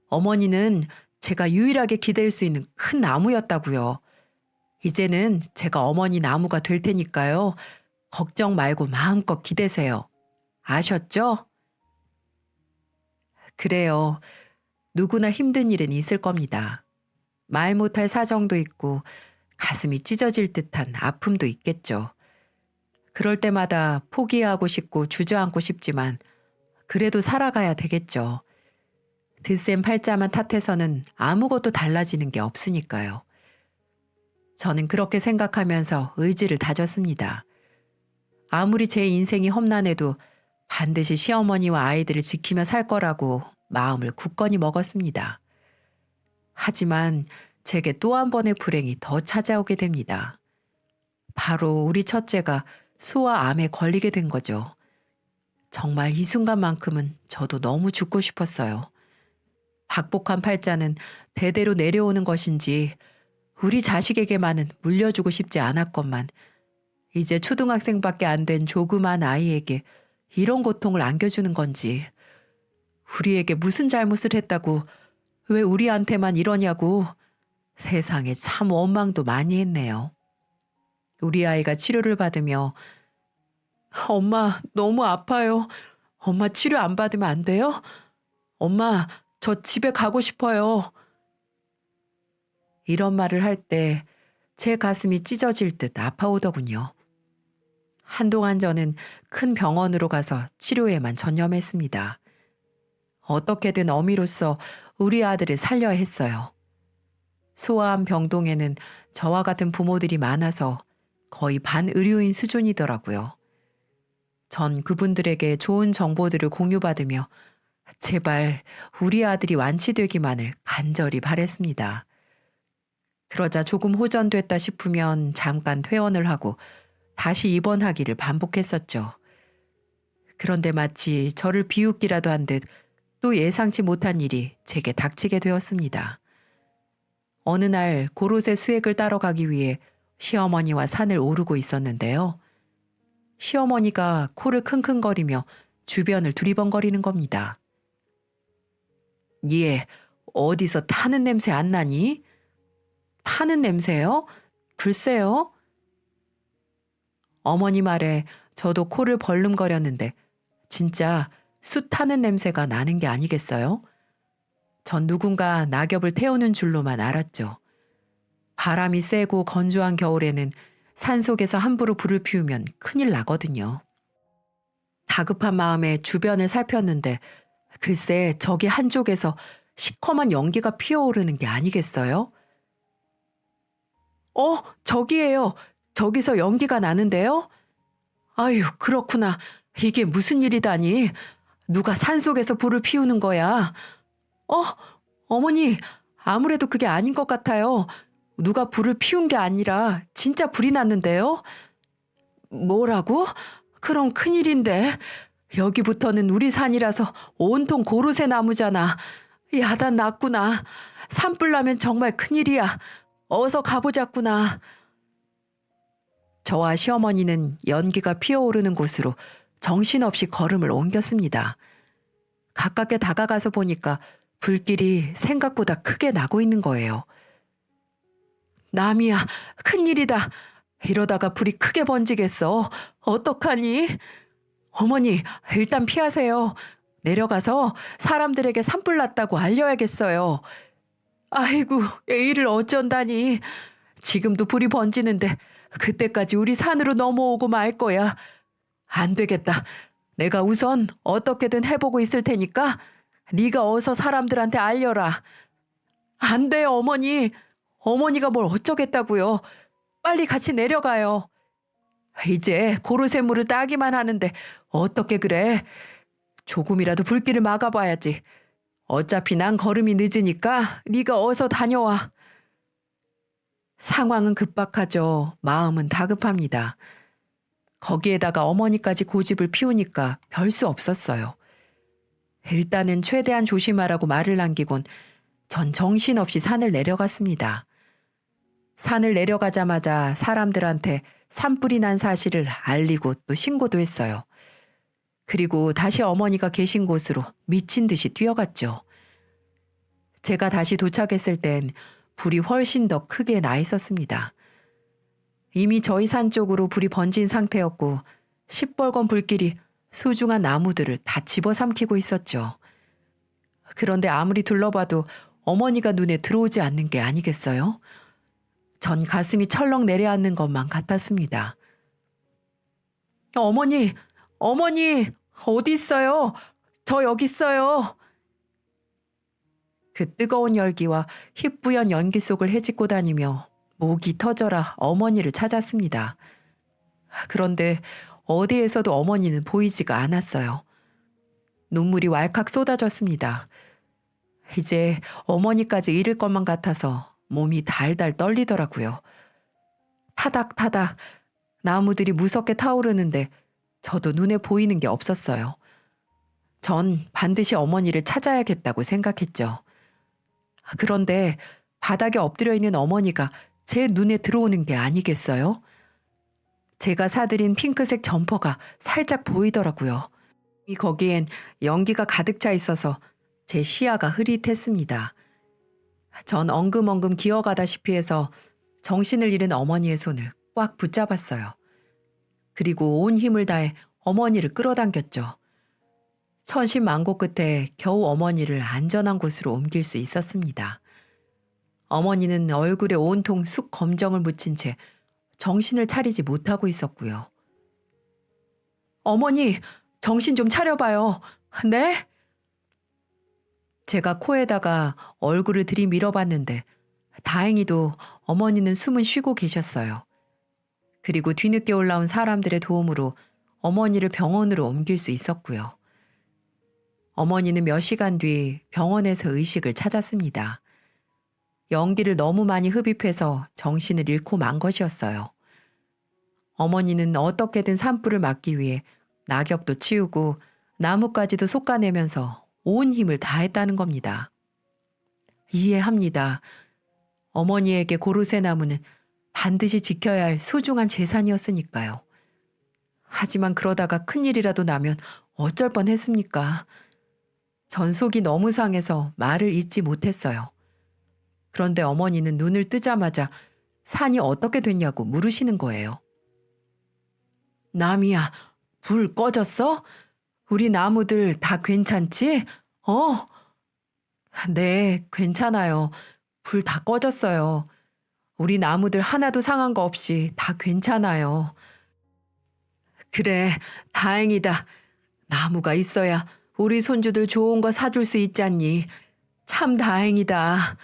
어머니는 제가 유일하게 기댈 수 있는 큰 나무였다고요. 이제는 제가 어머니 나무가 될 테니까요. 걱정 말고 마음껏 기대세요. 아셨죠? 그래요. 누구나 힘든 일은 있을 겁니다. 말 못할 사정도 있고 가슴이 찢어질 듯한 아픔도 있겠죠. 그럴 때마다 포기하고 싶고 주저앉고 싶지만 그래도 살아가야 되겠죠. 드센 팔자만 탓해서는 아무것도 달라지는 게 없으니까요. 저는 그렇게 생각하면서 의지를 다졌습니다. 아무리 제 인생이 험난해도 반드시 시어머니와 아이들을 지키며 살 거라고 마음을 굳건히 먹었습니다. 하지만 제게 또 한 번의 불행이 더 찾아오게 됩니다. 바로 우리 첫째가 소아 암에 걸리게 된 거죠. 정말 이 순간만큼은 저도 너무 죽고 싶었어요. 박복한 팔자는 대대로 내려오는 것인지 우리 자식에게만은 물려주고 싶지 않았건만 이제 초등학생밖에 안 된 조그만 아이에게 이런 고통을 안겨주는 건지 우리에게 무슨 잘못을 했다고 왜 우리한테만 이러냐고 세상에 참 원망도 많이 했네요. 우리 아이가 치료를 받으며 엄마 너무 아파요. 엄마 치료 안 받으면 안 돼요? 엄마 저 집에 가고 싶어요. 이런 말을 할 때 제 가슴이 찢어질 듯 아파오더군요. 한동안 저는 큰 병원으로 가서 치료에만 전념했습니다. 어떻게든 어미로서 우리 아들을 살려야 했어요. 소아암 병동에는 저와 같은 부모들이 많아서 거의 반의료인 수준이더라고요. 전 그분들에게 좋은 정보들을 공유받으며 제발 우리 아들이 완치되기만을 간절히 바랬습니다. 그러자 조금 호전됐다 싶으면 잠깐 퇴원을 하고 다시 입원하기를 반복했었죠. 그런데 마치 저를 비웃기라도 한 듯 또 예상치 못한 일이 제게 닥치게 되었습니다. 어느 날 고로쇠 수액을 따러 가기 위해 시어머니와 산을 오르고 있었는데요. 시어머니가 코를 킁킁거리며 주변을 두리번거리는 겁니다. 얘 어디서 타는 냄새 안 나니? 타는 냄새요? 글쎄요. 어머니 말에 저도 코를 벌름거렸는데 진짜 숯 타는 냄새가 나는 게 아니겠어요? 전 누군가 낙엽을 태우는 줄로만 알았죠. 바람이 세고 건조한 겨울에는 산속에서 함부로 불을 피우면 큰일 나거든요. 다급한 마음에 주변을 살폈는데 글쎄 저기 한쪽에서 시커먼 연기가 피어오르는 게 아니겠어요? 저기예요. 저기서 연기가 나는데요? 아유, 그렇구나. 이게 무슨 일이다니. 누가 산속에서 불을 피우는 거야. 어, 어머니, 아무래도 그게 아닌 것 같아요. 누가 불을 피운 게 아니라 진짜 불이 났는데요? 뭐라고? 그럼 큰일인데. 여기부터는 우리 산이라서 온통 고로쇠 나무잖아. 야단 났구나. 산불 나면 정말 큰일이야. 어서 가보자꾸나. 저와 시어머니는 연기가 피어오르는 곳으로 정신없이 걸음을 옮겼습니다. 가깝게 다가가서 보니까 불길이 생각보다 크게 나고 있는 거예요. 남이야, 큰일이다. 이러다가 불이 크게 번지겠어. 어떡하니? 어머니, 일단 피하세요. 내려가서 사람들에게 산불 났다고 알려야겠어요. 아이고, 이 일을 어쩐다니. 지금도 불이 번지는데 그때까지 우리 산으로 넘어오고 말 거야. 안 되겠다. 내가 우선 어떻게든 해보고 있을 테니까 네가 어서 사람들한테 알려라. 안 돼요, 어머니. 어머니가 뭘 어쩌겠다고요. 빨리 같이 내려가요. 이제 고르쇠물을 따기만 하는데 어떻게 그래? 조금이라도 불길을 막아봐야지. 어차피 난 걸음이 늦으니까 네가 어서 다녀와. 상황은 급박하죠. 마음은 다급합니다. 거기에다가 어머니까지 고집을 피우니까 별 수 없었어요. 일단은 최대한 조심하라고 말을 남기곤 전 정신없이 산을 내려갔습니다. 산을 내려가자마자 사람들한테 산불이 난 사실을 알리고 또 신고도 했어요. 그리고 다시 어머니가 계신 곳으로 미친 듯이 뛰어갔죠. 제가 다시 도착했을 땐 불이 훨씬 더 크게 나 있었습니다. 이미 저희 산 쪽으로 불이 번진 상태였고 시뻘건 불길이 소중한 나무들을 다 집어삼키고 있었죠. 그런데 아무리 둘러봐도 어머니가 눈에 들어오지 않는 게 아니겠어요? 전 가슴이 철렁 내려앉는 것만 같았습니다. 어머니, 어머니, 어디 있어요? 저 여기 있어요. 그 뜨거운 열기와 희뿌연 연기 속을 헤집고 다니며 목이 터져라 어머니를 찾았습니다. 그런데 어디에서도 어머니는 보이지가 않았어요. 눈물이 왈칵 쏟아졌습니다. 이제 어머니까지 잃을 것만 같아서 몸이 달달 떨리더라고요. 타닥타닥 나무들이 무섭게 타오르는데 저도 눈에 보이는 게 없었어요. 전 반드시 어머니를 찾아야겠다고 생각했죠. 그런데 바닥에 엎드려 있는 어머니가 제 눈에 들어오는 게 아니겠어요? 제가 사들인 핑크색 점퍼가 살짝 보이더라고요. 거기엔 연기가 가득 차 있어서 제 시야가 흐릿했습니다. 전 엉금엉금 기어가다시피 해서 정신을 잃은 어머니의 손을 꽉 붙잡았어요. 그리고 온 힘을 다해 어머니를 끌어당겼죠. 천신만고 끝에 겨우 어머니를 안전한 곳으로 옮길 수 있었습니다. 어머니는 얼굴에 온통 쑥 검정을 묻힌 채 정신을 차리지 못하고 있었고요. 어머니, 정신 좀 차려봐요. 네? 제가 코에다가 얼굴을 들이밀어봤는데 다행히도 어머니는 숨은 쉬고 계셨어요. 그리고 뒤늦게 올라온 사람들의 도움으로 어머니를 병원으로 옮길 수 있었고요. 어머니는 몇 시간 뒤 병원에서 의식을 찾았습니다. 연기를 너무 많이 흡입해서 정신을 잃고 만 것이었어요. 어머니는 어떻게든 산불을 막기 위해 낙엽도 치우고 나뭇가지도 솎아내면서 온 힘을 다했다는 겁니다. 이해합니다. 어머니에게 고르쇠 나무는 반드시 지켜야 할 소중한 재산이었으니까요. 하지만 그러다가 큰일이라도 나면 어쩔 뻔했습니까? 전 속이 너무 상해서 말을 잇지 못했어요. 그런데 어머니는 눈을 뜨자마자 산이 어떻게 됐냐고 물으시는 거예요. 나미야, 불 꺼졌어? 우리 나무들 다 괜찮지? 네, 괜찮아요. 불 다 꺼졌어요. 우리 나무들 하나도 상한 거 없이 다 괜찮아요. 그래, 다행이다. 나무가 있어야 우리 손주들 좋은 거 사줄 수 있잖니. 참 다행이다.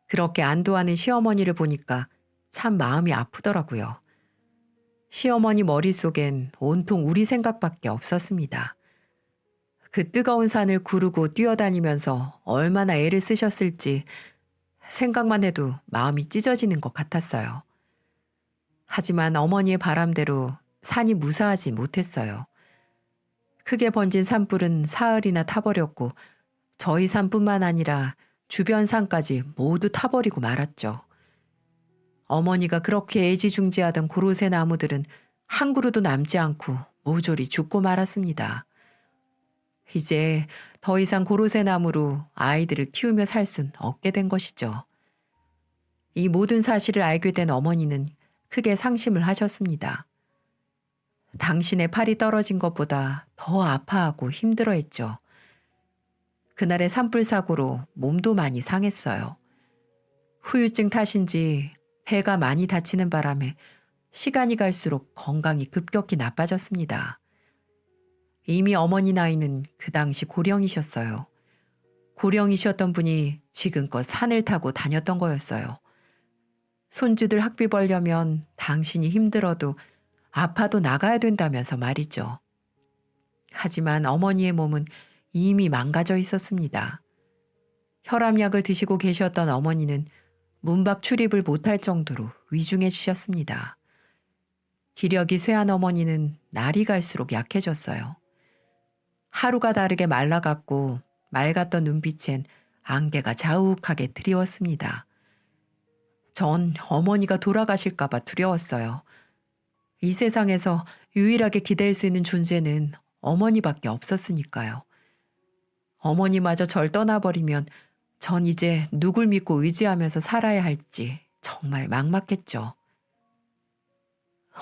그렇게 안도하는 시어머니를 보니까 참 마음이 아프더라고요. 시어머니 머릿속엔 온통 우리 생각밖에 없었습니다. 그 뜨거운 산을 구르고 뛰어다니면서 얼마나 애를 쓰셨을지 생각만 해도 마음이 찢어지는 것 같았어요. 하지만 어머니의 바람대로 산이 무사하지 못했어요. 크게 번진 산불은 사흘이나 타버렸고 저희 산뿐만 아니라 주변 산까지 모두 타버리고 말았죠. 어머니가 그렇게 애지중지하던 고로쇠 나무들은 한 그루도 남지 않고 모조리 죽고 말았습니다. 이제 더 이상 고로쇠 나무로 아이들을 키우며 살 순 없게 된 것이죠. 이 모든 사실을 알게 된 어머니는 크게 상심을 하셨습니다. 당신의 팔이 떨어진 것보다 더 아파하고 힘들어했죠. 그날의 산불 사고로 몸도 많이 상했어요. 후유증 탓인지 배가 많이 다치는 바람에 시간이 갈수록 건강이 급격히 나빠졌습니다. 이미 어머니 나이는 그 당시 고령이셨어요. 고령이셨던 분이 지금껏 산을 타고 다녔던 거였어요. 손주들 학비 벌려면 당신이 힘들어도 아파도 나가야 된다면서 말이죠. 하지만 어머니의 몸은 이미 망가져 있었습니다. 혈압약을 드시고 계셨던 어머니는 문밖 출입을 못할 정도로 위중해지셨습니다. 기력이 쇠한 어머니는 날이 갈수록 약해졌어요. 하루가 다르게 말라갔고 맑았던 눈빛엔 안개가 자욱하게 드리웠습니다. 전 어머니가 돌아가실까봐 두려웠어요. 이 세상에서 유일하게 기댈 수 있는 존재는 어머니밖에 없었으니까요. 어머니마저 절 떠나버리면 전 이제 누굴 믿고 의지하면서 살아야 할지 정말 막막했죠.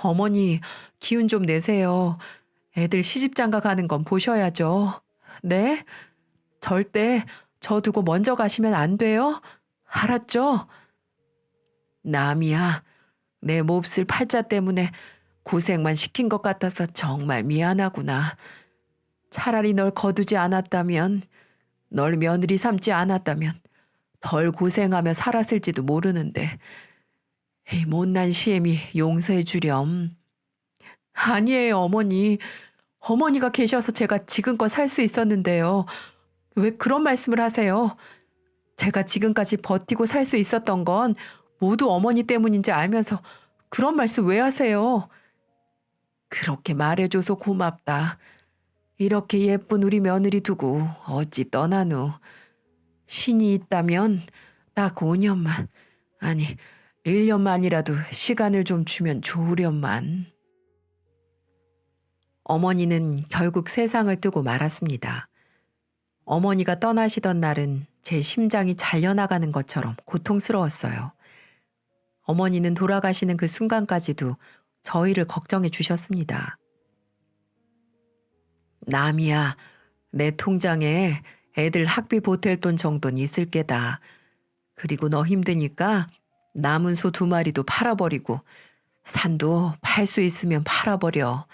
어머니, 기운 좀 내세요. 애들 시집장가 가는 건 보셔야죠. 네? 절대 저 두고 먼저 가시면 안 돼요? 알았죠? 남이야, 내 몹쓸 팔자 때문에 고생만 시킨 것 같아서 정말 미안하구나. 차라리 널 거두지 않았다면, 널 며느리 삼지 않았다면 덜 고생하며 살았을지도 모르는데 이 못난 시엠이 용서해 주렴. 아니에요, 어머니. 어머니가 계셔서 제가 지금껏 살 수 있었는데요. 왜 그런 말씀을 하세요? 제가 지금까지 버티고 살 수 있었던 건 모두 어머니 때문인지 알면서 그런 말씀 왜 하세요? 그렇게 말해줘서 고맙다. 이렇게 예쁜 우리 며느리 두고 어찌 떠나누. 신이 있다면 딱 5년만, 아니 1년만이라도 시간을 좀 주면 좋으련만. 어머니는 결국 세상을 뜨고 말았습니다. 어머니가 떠나시던 날은 제 심장이 잘려나가는 것처럼 고통스러웠어요. 어머니는 돌아가시는 그 순간까지도 저희를 걱정해 주셨습니다. 남이야, 내 통장에 애들 학비 보탤 돈 정도는 있을 게다. 그리고 너 힘드니까 남은 소 2마리도 팔아버리고 산도 팔 수 있으면 팔아버려.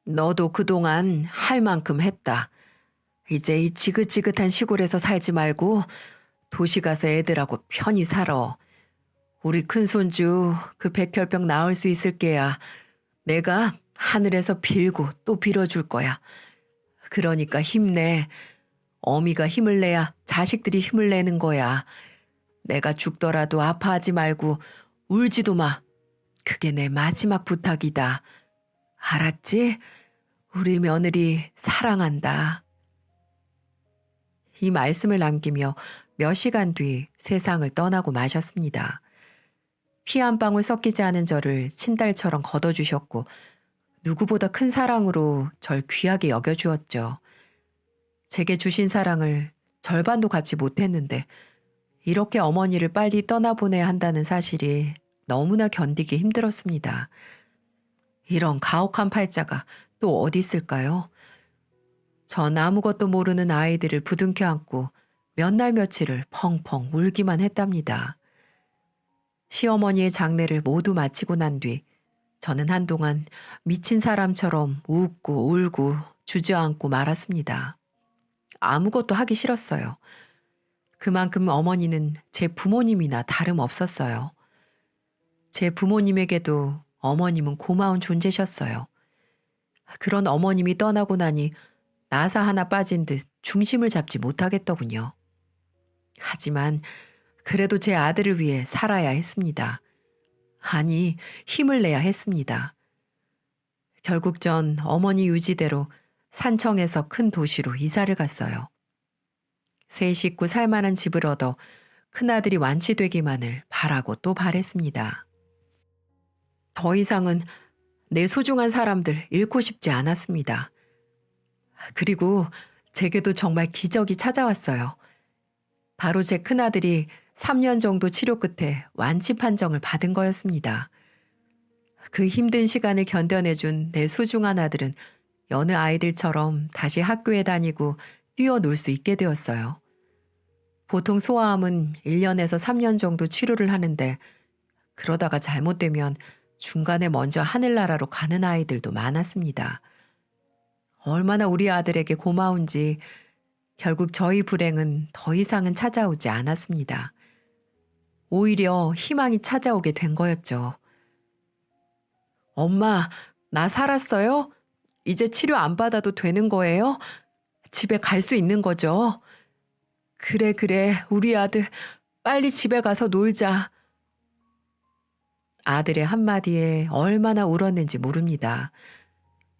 너도 그동안 할 만큼 했다. 이제 이 지긋지긋한 시골에서 살지 말고 도시 가서 애들하고 편히 살아. 우리 큰손주 그 백혈병 나을 수 있을 게야. 내가 하늘에서 빌고 또 빌어줄 거야. 그러니까 힘내. 어미가 힘을 내야 자식들이 힘을 내는 거야. 내가 죽더라도 아파하지 말고 울지도 마. 그게 내 마지막 부탁이다. 알았지? 우리 며느리 사랑한다. 이 말씀을 남기며 몇 시간 뒤 세상을 떠나고 마셨습니다. 피 한 방울 섞이지 않은 저를 친딸처럼 걷어주셨고 누구보다 큰 사랑으로 절 귀하게 여겨주었죠. 제게 주신 사랑을 절반도 갚지 못했는데 이렇게 어머니를 빨리 떠나보내야 한다는 사실이 너무나 견디기 힘들었습니다. 이런 가혹한 팔자가 또 어디 있을까요? 전 아무것도 모르는 아이들을 부둥켜 안고 몇 날 며칠을 펑펑 울기만 했답니다. 시어머니의 장례를 모두 마치고 난 뒤 저는 한동안 미친 사람처럼 웃고 울고 주저앉고 말았습니다. 아무것도 하기 싫었어요. 그만큼 어머니는 제 부모님이나 다름없었어요. 제 부모님에게도 어머님은 고마운 존재셨어요. 그런 어머님이 떠나고 나니 나사 하나 빠진 듯 중심을 잡지 못하겠더군요. 하지만 그래도 제 아들을 위해 살아야 했습니다. 아니, 힘을 내야 했습니다. 결국 전 어머니 유지대로 산청에서 큰 도시로 이사를 갔어요. 세 식구 살만한 집을 얻어 큰아들이 완치되기만을 바라고 또 바랬습니다. 더 이상은 내 소중한 사람들 잃고 싶지 않았습니다. 그리고 제게도 정말 기적이 찾아왔어요. 바로 제 큰아들이 3년 정도 치료 끝에 완치 판정을 받은 거였습니다. 그 힘든 시간을 견뎌내준 내 소중한 아들은 여느 아이들처럼 다시 학교에 다니고 뛰어놀 수 있게 되었어요. 보통 소아암은 1년에서 3년 정도 치료를 하는데 그러다가 잘못되면 중간에 먼저 하늘나라로 가는 아이들도 많았습니다. 얼마나 우리 아들에게 고마운지 결국 저희 불행은 더 이상은 찾아오지 않았습니다. 오히려 희망이 찾아오게 된 거였죠. 엄마, 나 살았어요? 이제 치료 안 받아도 되는 거예요? 집에 갈 수 있는 거죠? 그래, 그래. 우리 아들, 빨리 집에 가서 놀자. 아들의 한마디에 얼마나 울었는지 모릅니다.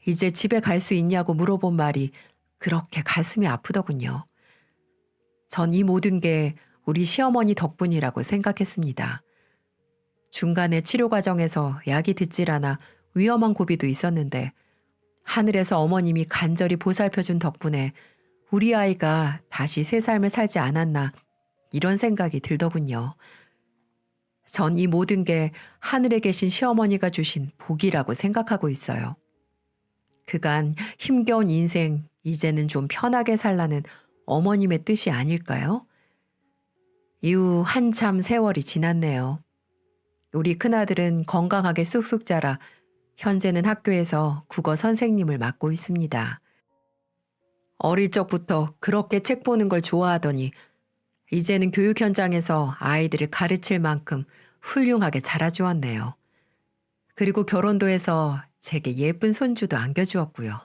이제 집에 갈 수 있냐고 물어본 말이 그렇게 가슴이 아프더군요. 전 이 모든 게 우리 시어머니 덕분이라고 생각했습니다. 중간에 치료 과정에서 약이 듣질 않아 위험한 고비도 있었는데 하늘에서 어머님이 간절히 보살펴준 덕분에 우리 아이가 다시 새 삶을 살지 않았나 이런 생각이 들더군요. 전 이 모든 게 하늘에 계신 시어머니가 주신 복이라고 생각하고 있어요. 그간 힘겨운 인생 이제는 좀 편하게 살라는 어머님의 뜻이 아닐까요? 이후 한참 세월이 지났네요. 우리 큰아들은 건강하게 쑥쑥 자라 현재는 학교에서 국어 선생님을 맡고 있습니다. 어릴 적부터 그렇게 책 보는 걸 좋아하더니 이제는 교육 현장에서 아이들을 가르칠 만큼 훌륭하게 자라주었네요. 그리고 결혼도 해서 제게 예쁜 손주도 안겨주었고요.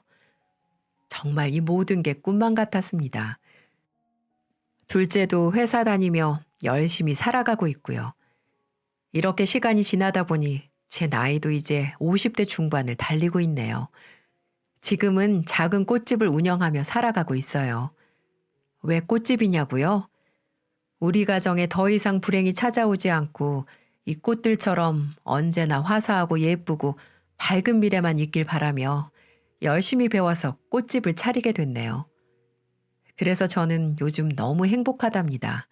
정말 이 모든 게 꿈만 같았습니다. 둘째도 회사 다니며 열심히 살아가고 있고요. 이렇게 시간이 지나다 보니 제 나이도 이제 50대 중반을 달리고 있네요. 지금은 작은 꽃집을 운영하며 살아가고 있어요. 왜 꽃집이냐고요? 우리 가정에 더 이상 불행이 찾아오지 않고 이 꽃들처럼 언제나 화사하고 예쁘고 밝은 미래만 있길 바라며 열심히 배워서 꽃집을 차리게 됐네요. 그래서 저는 요즘 너무 행복하답니다.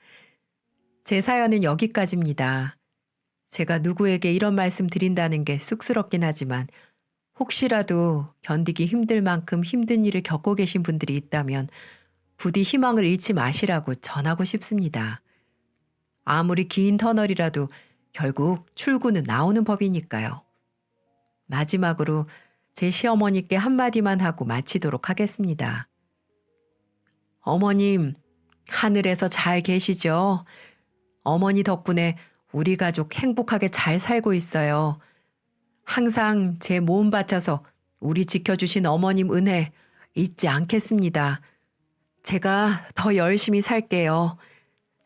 제 사연은 여기까지입니다. 제가 누구에게 이런 말씀 드린다는 게 쑥스럽긴 하지만 혹시라도 견디기 힘들 만큼 힘든 일을 겪고 계신 분들이 있다면 부디 희망을 잃지 마시라고 전하고 싶습니다. 아무리 긴 터널이라도 결국 출구는 나오는 법이니까요. 마지막으로 제 시어머니께 한마디만 하고 마치도록 하겠습니다. 어머님, 하늘에서 잘 계시죠? 어머니 덕분에 우리 가족 행복하게 잘 살고 있어요. 항상 제 몸 바쳐서 우리 지켜주신 어머님 은혜 잊지 않겠습니다. 제가 더 열심히 살게요.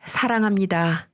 사랑합니다.